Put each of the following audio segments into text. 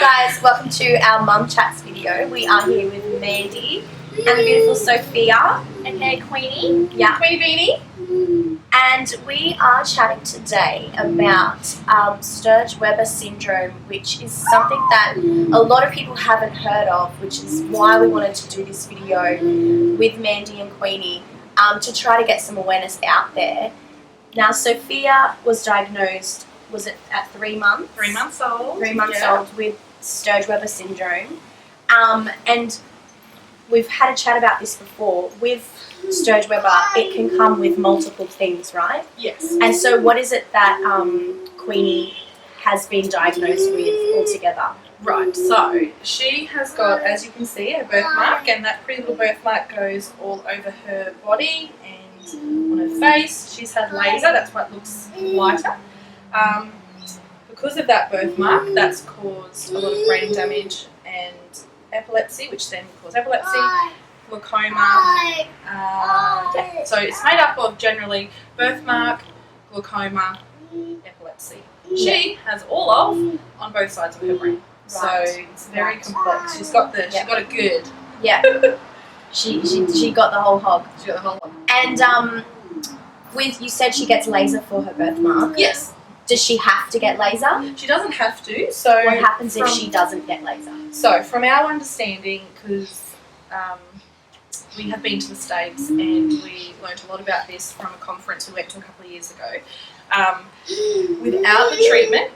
guys, welcome to our Mum Chats video. We are here with Mandy and the beautiful Sophia. Okay, Queenie. Yeah. Queenie Beanie. And we are chatting today about Sturge syndrome, which is something that a lot of people haven't heard of, which is why we wanted to do this video with Mandy and Queenie to try to get some awareness out there. Now, Sophia was diagnosed, was it at 3 months? 3 months old. 3 months old with Sturge syndrome. And we've had a chat about this before. With Sturge it can come with multiple things, right? Yes. And so what is it that Queenie has been diagnosed with altogether? Right, so she has got, as you can see, a birthmark, and that pretty little birthmark goes all over her body and on her face. She's had laser, that's why it looks lighter. Because of that birthmark, that's caused a lot of brain damage and epilepsy, which then causes epilepsy, glaucoma. So it's made up of generally birthmark, glaucoma, epilepsy. She has all of on both sides of her brain. So it's very complex. She's got a good. Yeah. She got the whole hog. She got the whole hog. And you said she gets laser for her birthmark. Yes. Does she have to get laser? She doesn't have to. So what happens if she doesn't get laser? So from our understanding, because we have been to the States and we learned a lot about this from a conference we went to a couple of years ago. Without the treatment,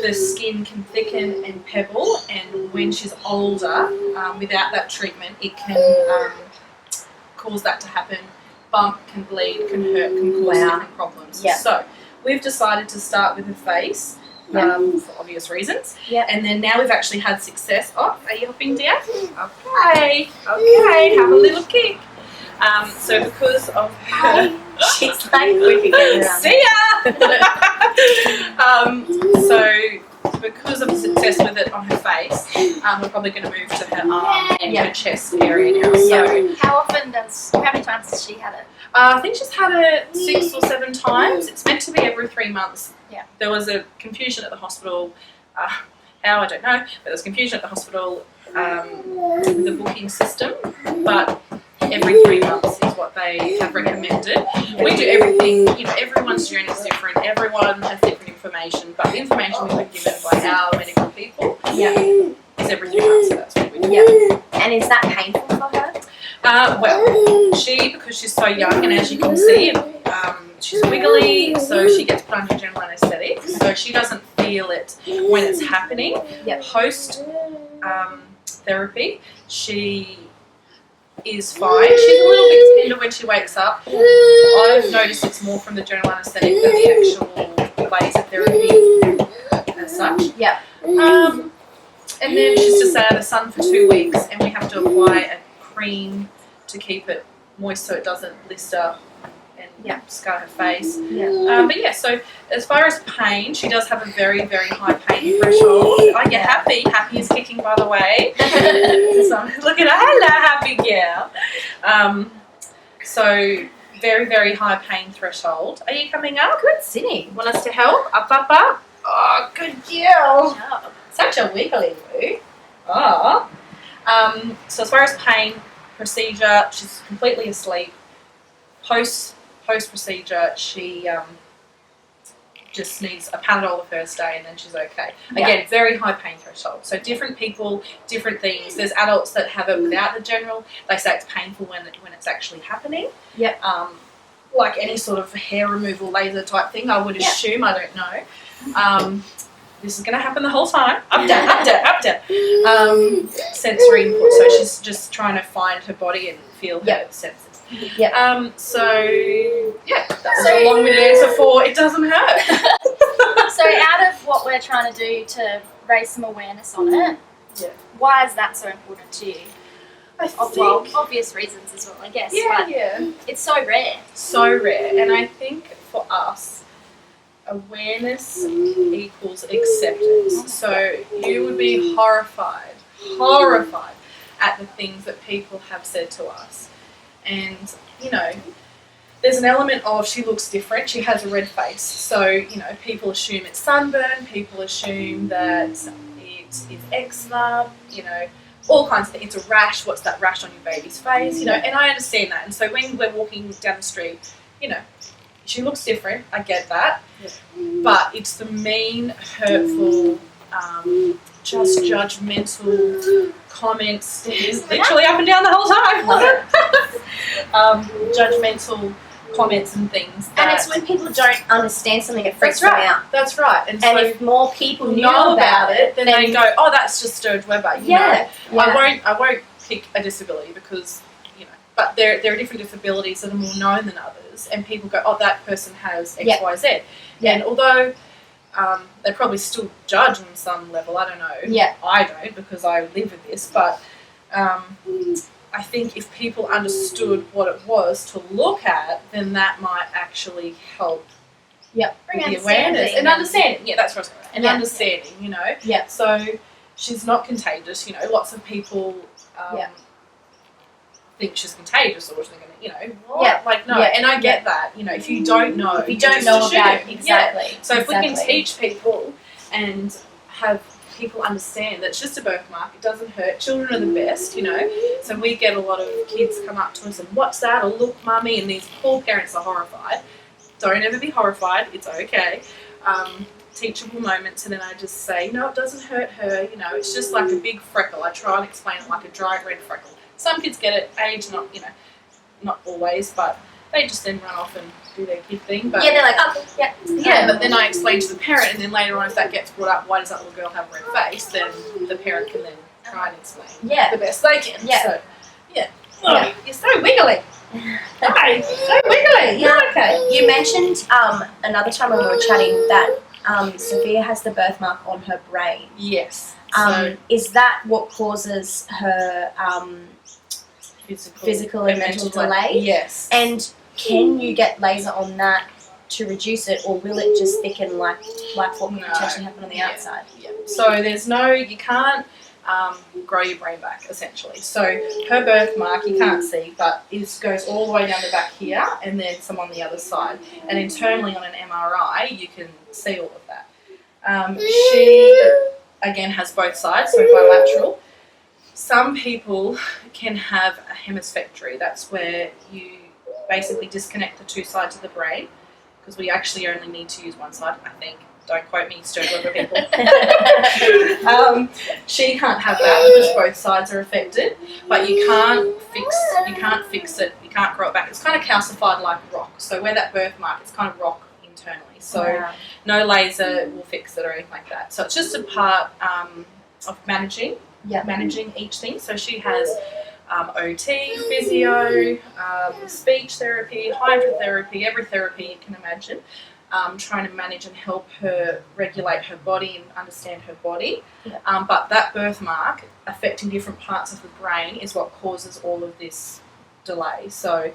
the skin can thicken and pebble, and when she's older, without that treatment, it can cause that to happen. Bump, can bleed, can hurt, can cause different problems. Yeah. So we've decided to start with her face for obvious reasons. Yeah. And then now we've actually had success. Oh, are you hopping down? Okay. Okay, have a little kick. So because of her... She's like whipping it around. See ya! So because of the success with it on her face, we're probably going to move to her arm and her chest area now. So how many times has she had it? I think she's had it 6 or 7 times. It's meant to be every 3 months. Yeah. There was a confusion at the hospital. How, I don't know, but there was confusion at the hospital with the booking system. But every 3 months is what they have recommended. We do everything, everyone's journey is different. Everyone has different information. But the information we've been given by our medical people is every 3 months. So that's what we do. Yeah. And is that painful for her? Well, because she's so young, and as you can see, she's wiggly, so she gets put under general anaesthetic, so she doesn't feel it when it's happening. Post therapy, she is fine. She's a little bit tender when she wakes up. I've noticed it's more from the general anaesthetic than the actual laser therapy as such. Yeah. And then she's just out of the sun for 2 weeks, and we have to apply a cream to keep it moist so it doesn't blister and scar her face. But yeah, so as far as pain, she does have a very, very high pain threshold. Are you happy? Happy is kicking, by the way. So look at her. Hello, happy girl. So very, very high pain threshold. Are you coming up? Good sitting. Want us to help? Up, up, up. Oh, good girl. Such a wiggly woo. Oh. So as far as pain, procedure, she's completely asleep. Post procedure, she just needs a Panadol the first day, and then she's okay. Again, very high pain threshold. So different people, different things. There's adults that have it without the general. They say it's painful when it's actually happening. Yeah. Like any sort of hair removal laser type thing, I would assume. I don't know. This is going to happen the whole time. Up, down, up, down, up, down. Sensory input. So she's just trying to find her body and feel her senses. Yeah. So that's a long-winded answer for it doesn't hurt. So out of what we're trying to do to raise some awareness on it, why is that so important to you? I think, well, obvious reasons as well, I guess. But it's so rare. So rare. And I think for us, awareness equals acceptance. So you would be horrified at the things that people have said to us. And, there's an element of she looks different. She has a red face. So, people assume it's sunburn. People assume that is eczema, all kinds of things. It's a rash. What's that rash on your baby's face? And I understand that. And so when we're walking down the street, she looks different. I get that. Yeah. But it's the mean, hurtful, just judgmental comments, literally up and down the whole time. Judgmental comments and things. And it's when people don't understand something, it freaks them out. That's right. And so if more people knew about it, then they go, oh, that's just Sturge Weber. Yeah. I won't pick a disability because, but there are different disabilities that are more known than others, and people go, oh, that person has X, Y, Z. Yeah. And although they probably still judge on some level, I don't know. Yeah. I don't, because I live with this, but I think if people understood what it was to look at, then that might actually help. Bring the awareness and understanding. Yeah, that's what I was going to say. And understanding, Yeah. So she's not contagious. Lots of people think she's contagious, or thinking, like no. And I get that. If you don't know, if you don't know about it, exactly. Yeah. So if we can teach people and have people understand that it's just a birthmark, it doesn't hurt. Children are the best, So we get a lot of kids come up to us and, what's that? Or look, mummy, and these poor parents are horrified. Don't ever be horrified. It's okay. Teachable moments, and then I just say, no, it doesn't hurt her. It's just like a big freckle. I try and explain it like a dry red freckle. Some kids get it, age not always, but they just then run off and do their kid thing. But they're like, oh, yeah. Yeah, but then I explain to the parent, and then later on, if that gets brought up, why does that little girl have a red face? Then the parent can then try and explain the best they can. Yeah. So, oh, you're so wiggly. Hi, so wiggly. You're okay. You mentioned another time when we were chatting that Sophia has the birthmark on her brain. Yes. Is that what causes her physical and mental delay? Yes. And can you get laser on that to reduce it, or will it just thicken like what could potentially happen on the outside? Yeah. So you can't grow your brain back, essentially. So her birthmark, you can't see, but it goes all the way down the back here, and then some on the other side. And internally on an MRI, you can see all of that. She, again, has both sides, so bilateral. Some people can have a hemispectry. That's where you basically disconnect the two sides of the brain, because we actually only need to use one side, I think. Don't quote me, Sturge Weber people. She can't have that because both sides are affected, but you can't fix it, you can't grow it back. It's kind of calcified like rock. So where that birthmark, it's kind of rock internally. So no laser will fix it or anything like that. So it's just a part of managing each thing. So she has OT, physio, speech therapy, hydrotherapy, every therapy you can imagine. Trying to manage and help her regulate her body and understand her body. But that birthmark affecting different parts of the brain is what causes all of this delay. So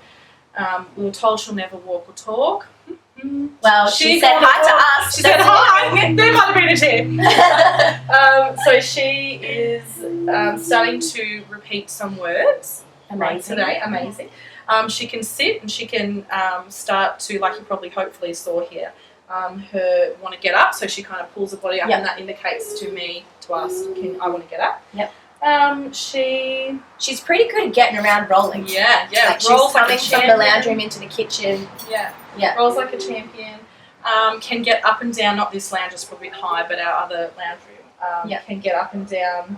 we were told she'll never walk or talk. Well, she said hi to us. She said hi. There might have been a tip. So she is starting to repeat some words. Amazing. Today. Amazing. She can sit and she can start to, like you probably hopefully saw here, her want to get up. So she kind of pulls her body up, and that indicates to me, to us, I want to get up. She's pretty good at getting around rolling. Yeah. Like rolls coming from the lounge room into the kitchen. Yeah. Rolls like a champion. Can get up and down. Not this lounge, it's probably a bit high, but our other lounge room can get up and down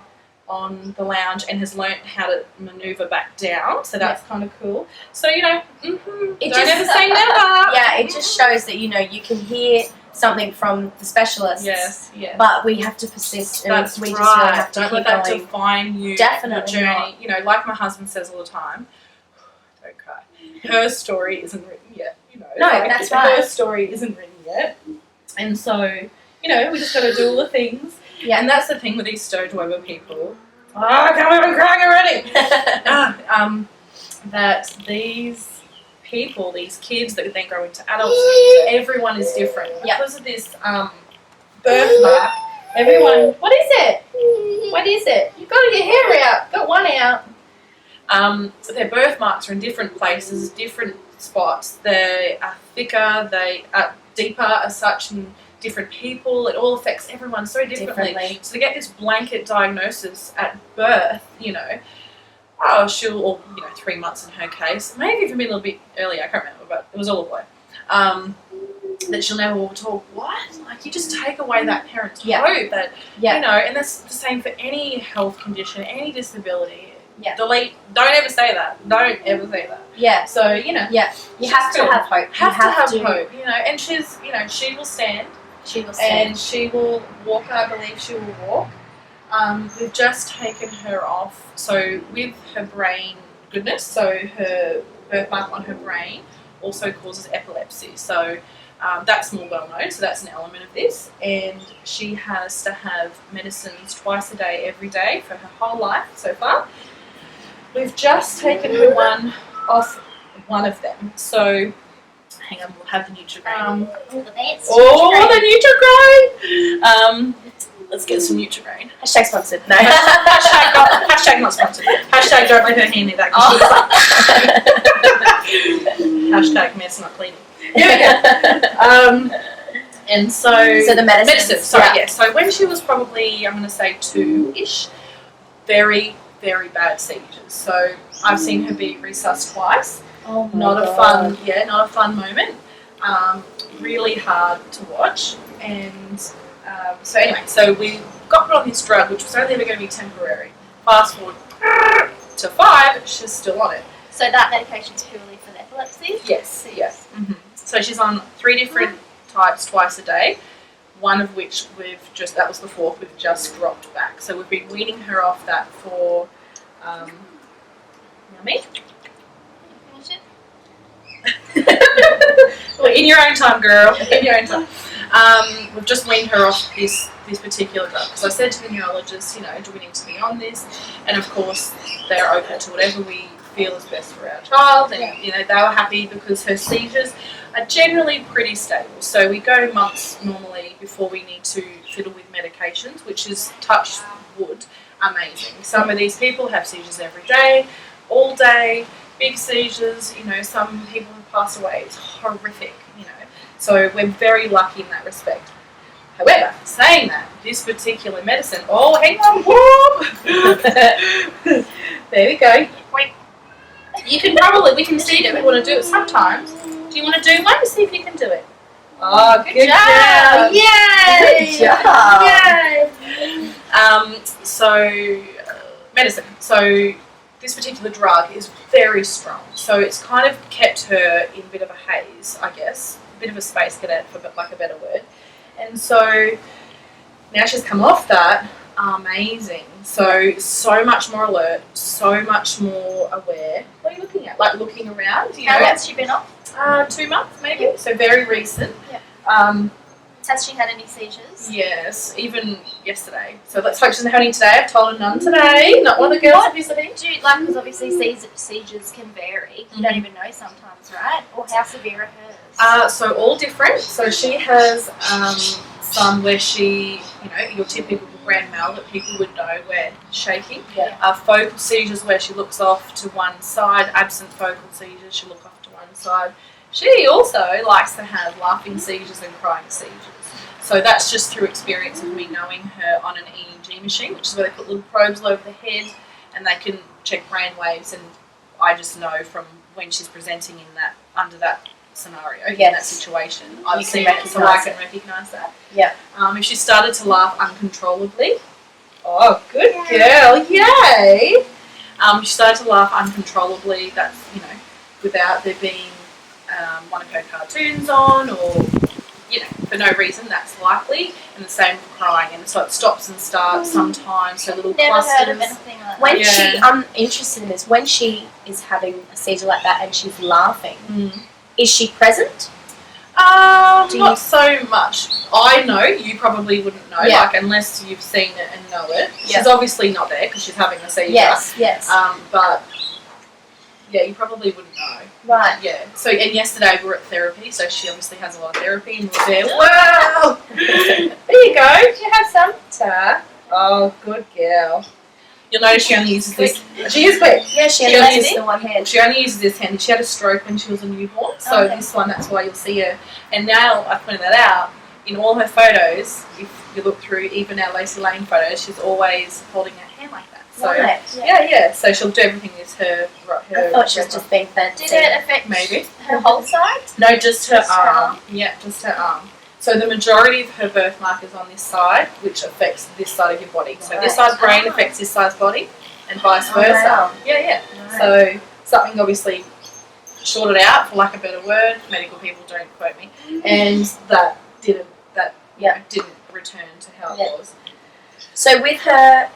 on the lounge and has learnt how to manoeuvre back down, so that's kind of cool. So it don't just ever say never. Yeah, it just shows that you can hear something from the specialists. Yes. But we have to persist, and That's we right. just really have to don't keep let that going. define you. Definitely your not. journey. Like my husband says all the time. Don't cry. Her story isn't written yet. No, that's right. Her story isn't written yet, and so we just got to do all the things. Yeah. And that's the thing with these Sturge Weber people. Oh, I can't believe I'm crying already. That these people, these kids that then grow into adults, everyone is different. Because of this birthmark, everyone, what is it? What is it? You've got your hair out. Got one out. Their birthmarks are in different places, different spots. They are thicker, they are deeper as such, and different people. It all affects everyone so differently. So to get this blanket diagnosis at birth, you know, oh, or 3 months in her case, maybe even a little bit earlier, I can't remember, but it was all a blur. That she'll never walk tall. What? Like, you just take away that parent's hope that, you know, and that's the same for any health condition, any disability. Yeah. Delete. Don't ever say that. Don't ever say that. Yeah. So, you know. Yeah. You have to have hope. Have to have hope, you know. And she's, you know, she will stand. She will stand. And she will walk, I believe she will walk. We've just taken her off. So with her brain goodness, so her birthmark on her brain also causes epilepsy. So that's more well known. So that's an element of this. And she has to have medicines twice a day, every day for her whole life so far. We've just taken her one of them. So hang on, we'll have the Nutrigrain. The Nutrigrain! Let's get some Nutrigrain. Hashtag sponsored. No. Hashtag not sponsored. Hashtag don't let her hand me that. Hashtag mess not cleaning. Here we go. And so the medicine. Sorry, yeah. So when she was probably, I'm going to say 2-ish, very, very bad seizures. So I've seen her be resuscitated twice. Oh my not God. Not a fun moment. Really hard to watch. And so anyway, so we got put on this drug, which was only ever going to be temporary. Fast forward to 5, she's still on it. So that medication is purely for the epilepsy? Yes, yes. Mm-hmm. So she's on 3 different types twice a day. One of which that was the 4th, we've just dropped back. So we've been weaning her off that for, yummy? Finish it? Well, in your own time, girl. In your own time. We've just weaned her off this particular drug. So I said to the neurologist, you know, do we need to be on this? And of course, they're open to whatever we feel is best for our child. And, you know, they were happy because her seizures are generally pretty stable. So we go months normally before we need to fiddle with medications, which is, touch wood, amazing. Some of these people have seizures every day, all day, big seizures. You know, some people have passed away. It's horrific, you know. So we're very lucky in that respect. However, saying that, this particular medicine, oh, hang on, whoop! There we go. Wait. We can see it if we want to do it sometimes. Do you want to do one to see if you can do it? Oh, good job. Yay! Good job. Yay! So, medicine. So, this particular drug is very strong. So, it's kind of kept her in a bit of a haze, I guess. A bit of a space cadet, for like a better word. And so, now she's come off that. Amazing. So much more alert, so much more aware. What are you looking at? Like looking around? How long has she been off? 2 months maybe. So very recent. Yeah. Has she had any seizures? Yes, even yesterday. So let's hope she's not having any today. I've told her none today. Not one of the girls are visiting. Because obviously seizures can vary. You don't even know sometimes, right? Or how severe are hers? So all different. So she has some where she, you know, your typical grand mal that people would know where shaking. Yeah. Focal seizures where she looks off to one side. Absent focal seizures, she'll look off to one side. She also likes to have laughing seizures and crying seizures. So that's just through experience of me knowing her on an EEG machine, which is where they put little probes over the head and they can check brain waves, and I just know from when she's presenting in that, under that scenario, in that situation, I've seen it, so I can recognise that. Yeah. If she started to laugh uncontrollably, oh, good girl, yay! She started to laugh uncontrollably, that's, you know, without there being one of her cartoons on, or, you know, for no reason, that's likely. And the same with crying, and so it stops and starts sometimes, so little Never clusters. heard of anything like that. When she, I'm interested in this, when she is having a seizure like that and she's laughing, is she present? Not so much. I know, you probably wouldn't know, like, unless you've seen it and know it. She's obviously not there because she's having a seizure. Yes. But, yeah, you probably wouldn't know. Right. Yeah. So, and yesterday we were at therapy, so she obviously has a lot of therapy, and we're there. Wow! There you go. Do you have some? Ta. Oh, good girl. You'll notice she only uses this. She is quick. Yeah, she only uses the one hand. She only uses this hand. She had a stroke when she was a newborn, so this one, that's why you'll see her. And now, I pointed that out, in all her photos, if you look through even our Lacey Lane photos, she's always holding her hand like that. So Right. yeah. So she'll do everything with her. I thought she was just being fancy. Did it affect Maybe. her whole side? No, just her Just her arm. arm? Yeah, just her arm. So the majority of her birthmark is on this side, which affects this side of your body. So this Right. side's brain affects this side's body, and vice Oh, versa. wow. Yeah. Right. So something obviously sorted out, for lack of a better word. Medical people don't quote me, and that didn't return to how Yeah. it was. So with her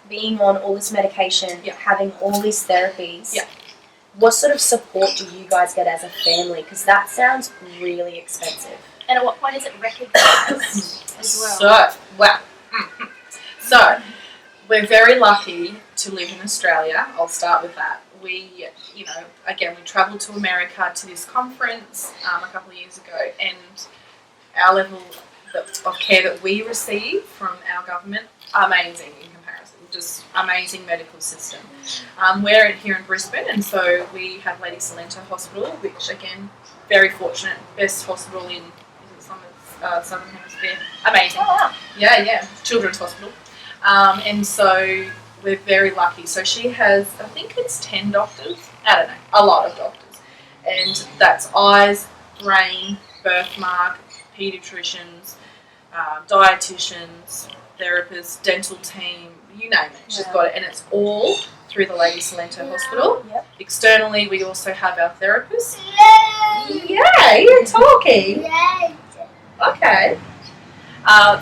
being on all this medication, Yeah. having all these therapies, Yeah. what sort of support do you guys get as a family? Because that sounds really expensive. And at what point is it recognised as well? So we're very lucky to live in Australia. I'll start with that. We, again, we travelled to America to this conference a couple of years ago, and our level of care that we receive from our government, amazing in comparison. Just amazing medical system. We're here in Brisbane, and so we have Lady Salento Hospital, which again, very fortunate, best hospital in Southern Hemisphere. Amazing. Oh, wow. Yeah, Children's Hospital. And so we're very lucky. So she has, I think it's 10 doctors. I don't know, a lot of doctors. And that's eyes, brain, birthmark, paediatricians, dietitians, therapists, dental team, you name it. She's got it. And it's all through the Lady Salento Hospital. Yep. Externally, we also have our therapists. Yeah, you're talking. Okay.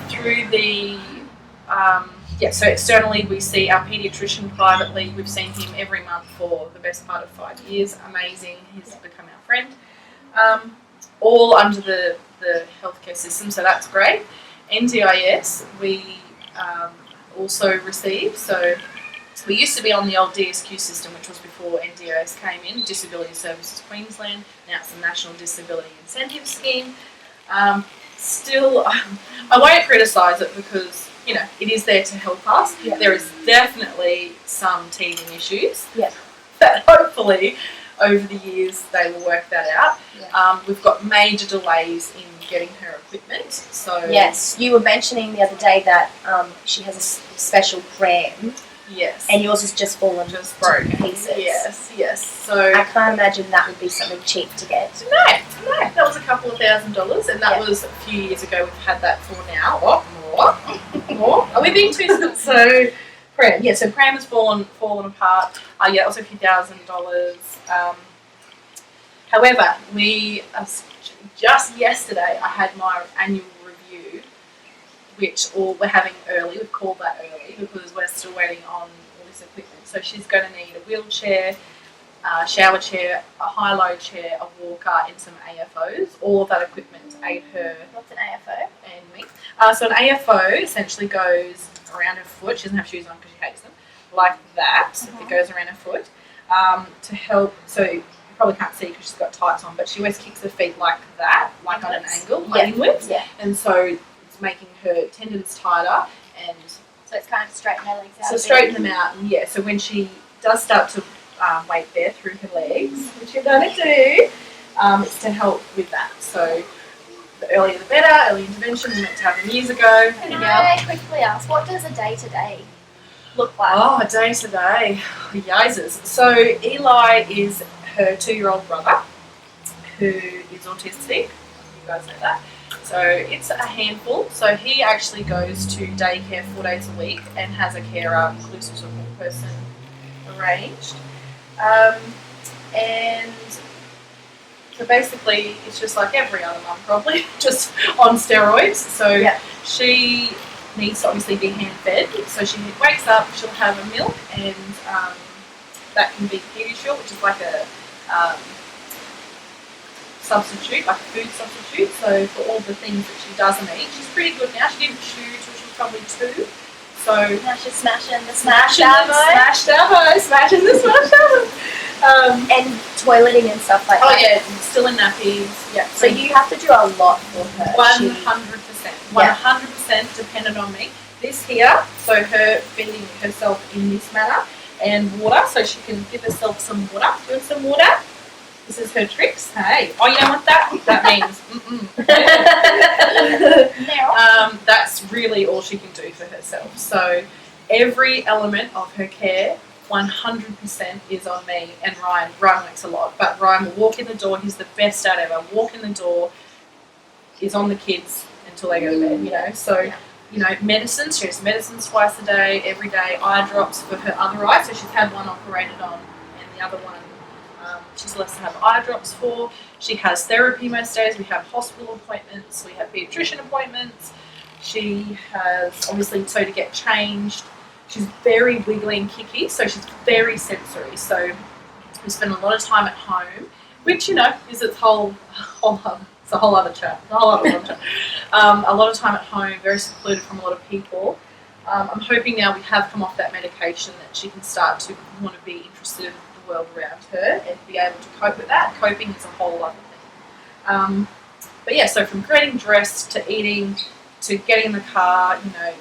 Through the, so externally we see our paediatrician privately. We've seen him every month for the best part of 5 years. Amazing. He's become our friend. All under the healthcare system, so that's great. NDIS we also receive. So we used to be on the old DSQ system, which was before NDIS came in, Disability Services Queensland. Now it's the National Disability Incentive Scheme. Still, I won't criticise it because, it is there to help us. Yeah. There is definitely some teething issues. Yeah. But hopefully, over the years, they will work that out. Yeah. We've got major delays in getting her equipment. So Yes, you were mentioning the other day that she has a special pram, yes. and yours has just fallen Just to broken. pieces. Yes. So I can't imagine that would be something cheap to get. No, that was a couple of $1,000, and that Yeah. was a few years ago. We've had that for now. More. Are we being too so? Pram, so pram has fallen apart. Also a few $1,000. However, we just yesterday I had my annual review, which we're having early. We've called that early because we're still waiting on all this equipment. So she's going to need a wheelchair, shower chair, a high-low chair, a walker, and some AFOs. All of that equipment to aid her What's an AFO? and me. So an AFO essentially goes around her foot. She doesn't have shoes on because she hates them. Like that. It goes around her foot to help. So you probably can't see because she's got tights on, but she always kicks her feet like that, like on an angle, inwards. Yeah. And so it's making her tendons tighter, and So it's kind of straighten her legs out. so a bit. straighten them out. And so when she does start to weight bear through her legs, which you're going to do, it's to help with that. So the earlier the better. Early intervention. We meant to have them years ago. Can I quickly ask, what does a day-to-day look like? Oh, day to day. Yizers. So Eli is her 2-year-old brother who is autistic. You guys know that. So it's a handful. So he actually goes to daycare 4 days a week and has a carer, inclusive support person, arranged. And so basically it's just like every other mum probably, just on steroids. So she needs to obviously be hand fed. So she wakes up, she'll have a milk, and that can be Pediasure, which is like a substitute, like a food substitute. So for all the things that she doesn't eat, she's pretty good now. She didn't chew till she was probably 2. So Now she's smashing the smashing Davo. smashing the smash Davo. And toileting and stuff like that. Oh yeah, still in nappies. Yeah. So you have to do a lot for her. 100%. 100% dependent on me. This here, so her feeding herself in this manner, and water, so she can give herself some water. Do you want some water? This is her tricks. Hey. Oh, you know what that means? That's really all she can do for herself. So every element of her care 100% is on me and Ryan. Ryan works a lot, but Ryan will walk in the door. He's the best dad ever. Walk in the door, is on the kids until they go to bed, you know. So, you know, medicines. She has medicines twice a day, every day. Eye drops for her other eye. So she's had one operated on, and the other one she still has to have eye drops for. She has therapy most days. We have hospital appointments. We have pediatrician appointments. She has, obviously, so to get changed. She's very wiggly and kicky, so she's very sensory. So we spend a lot of time at home, which, you know, is its whole it's a whole other chat. A lot of time at home, very secluded from a lot of people. I'm hoping now we have come off that medication that she can start to want to be interested in the world around her and be able to cope with that. Coping is a whole other thing. But yeah, so from getting dressed to eating to getting in the car, you know,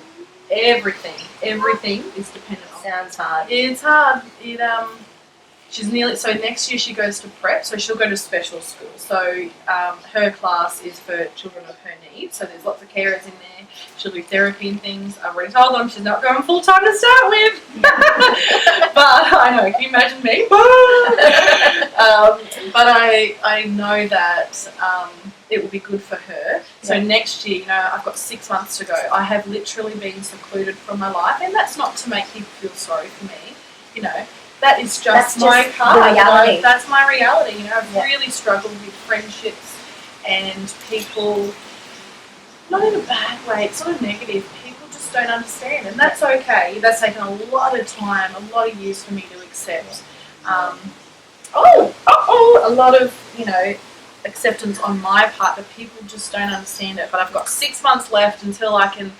everything is dependent on. Sounds hard. It's hard. She's nearly, so next year she goes to prep, so she'll go to special school. So her class is for children of her needs, so there's lots of carers in there. She'll do therapy and things. I've already told them she's not going full time to start with. But I know, can you imagine me? But I know that it will be good for her. So next year, you know, I've got 6 months to go. I have literally been secluded from my life, and that's not to make people feel sorry for me, you know. That is just my part. Reality. That's my reality. You know, I've really struggled with friendships and people, not in a bad way, it's sort of negative. People just don't understand, and that's okay. That's taken a lot of time, a lot of years for me to accept. A lot of, you know, acceptance on my part, that people just don't understand it. But I've got 6 months left until I can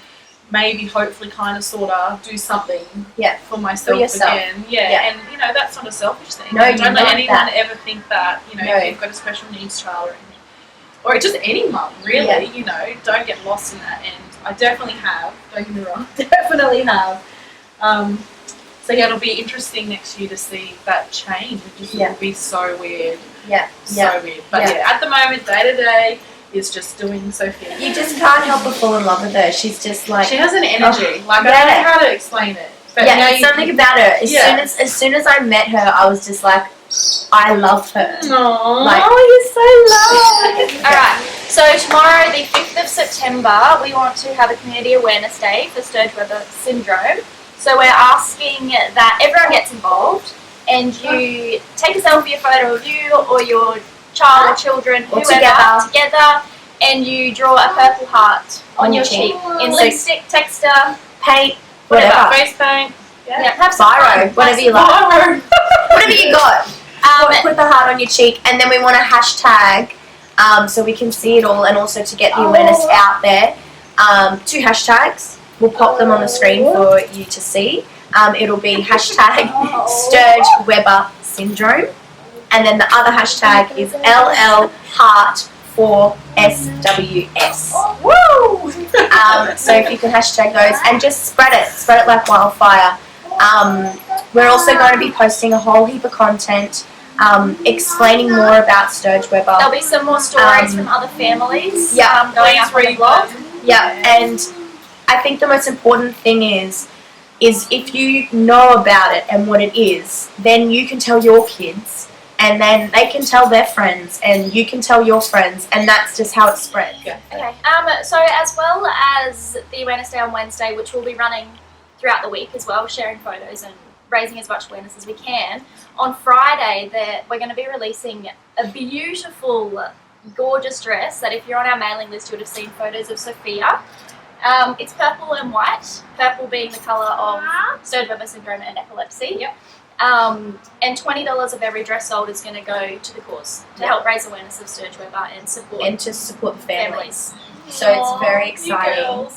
maybe hopefully kind of sort of do something for myself again. And you know, that's not a selfish thing. No, don't let anyone ever think that, you know, if you've got a special needs child or anything, or just any mum really, you know, don't get lost in that. And I definitely have, don't get me wrong, definitely have. So yeah, it'll be interesting next year to see that change. It just will be so weird. So weird. But at the moment, day to day, is just doing Sophia. You just can't help but fall in love with her. She's just like, she has an energy. I don't know how to explain it. But something about her. As soon as I met her, I was just like, I love her. Aww, like, you're so loved. Alright, so tomorrow, the 5th of September, we want to have a community awareness day for Sturge Weber syndrome. So we're asking that everyone gets involved, and you take a selfie, a photo of you or your child or children, or whoever, together, and you draw a purple heart on your cheek in lipstick, texture, paint, whatever. Face paint. Have Biro, whatever you like. Whatever you got. Put the heart on your cheek, and then we want a hashtag so we can see it all, and also to get the awareness out there. 2 hashtags. We'll pop them on the screen for you to see. It'll be hashtag Sturge Weber syndrome. And then the other hashtag is LL Heart for SWS. Woo! So if you can hashtag those and just spread it like wildfire. We're also going to be posting a whole heap of content explaining more about Sturge Weber. There'll be some more stories from other families. Going up on the blog. And I think the most important thing is if you know about it and what it is, then you can tell your kids. And then they can tell their friends, and you can tell your friends, and that's just how it spreads. Okay. So as well as the Awareness Day on Wednesday, which we'll be running throughout the week as well, sharing photos and raising as much awareness as we can, on Friday we're going to be releasing a beautiful, gorgeous dress that if you're on our mailing list, you would have seen photos of Sophia. It's purple and white, purple being the colour of Sturge Weber syndrome and epilepsy. And $20 of every dress sold is going to go to the cause to help raise awareness of Sturge Weber and support the families. So it's very exciting.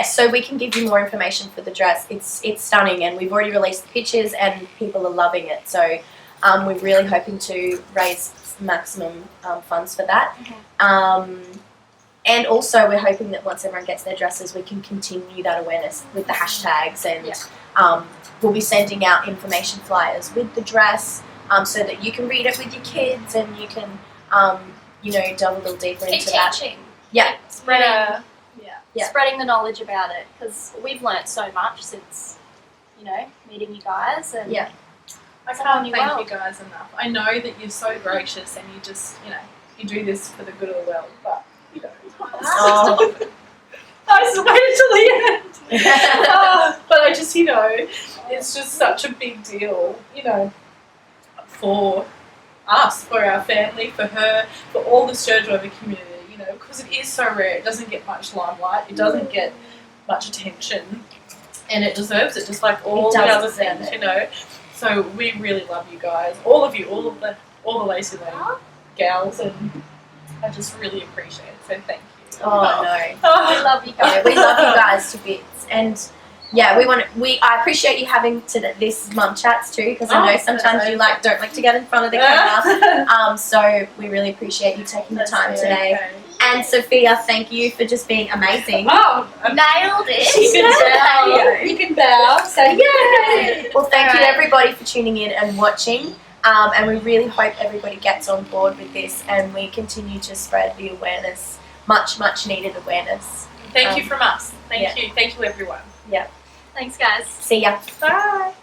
So we can give you more information for the dress. It's stunning, and we've already released the pictures, and people are loving it. So we're really hoping to raise maximum funds for that. And also we're hoping that once everyone gets their dresses, we can continue that awareness with the hashtags, and we'll be sending out information flyers with the dress, so that you can read it with your kids and you can, delve a little deeper Keep into that. teaching. Yeah. Keep spreading, Yeah. spreading the knowledge about it, because we've learnt so much since, meeting you guys. And Yeah. I It's a can't whole new thank world. you guys enough. I know that you're so gracious and you just, you do this for the good of the world, but, Oh. I just waited till the end. But I just, it's just such a big deal, for us, for our family, for her, for all the Sturge Weber community, because it is so rare. It doesn't get much limelight. It doesn't get much attention, and it deserves it, just like all the other things, So we really love you guys, all of you, all the Lacey Lane gals, and I just really appreciate it. So thank you. Oh no. we love you guys. We love you guys to bits, and I appreciate you having this mum chats too, because I know sometimes you don't like to get in front of the camera. So we really appreciate you taking the time today. Okay. And Sophia, thank you for just being amazing. Oh, Nailed it. you can bow. Say Yay! Well, thank you Alright. everybody for tuning in and watching. And we really hope everybody gets on board with this and we continue to spread the awareness, much needed awareness. Thank you from us. Thank Yeah. you. Thank you, everyone. Yeah. Thanks, guys. See ya. Bye.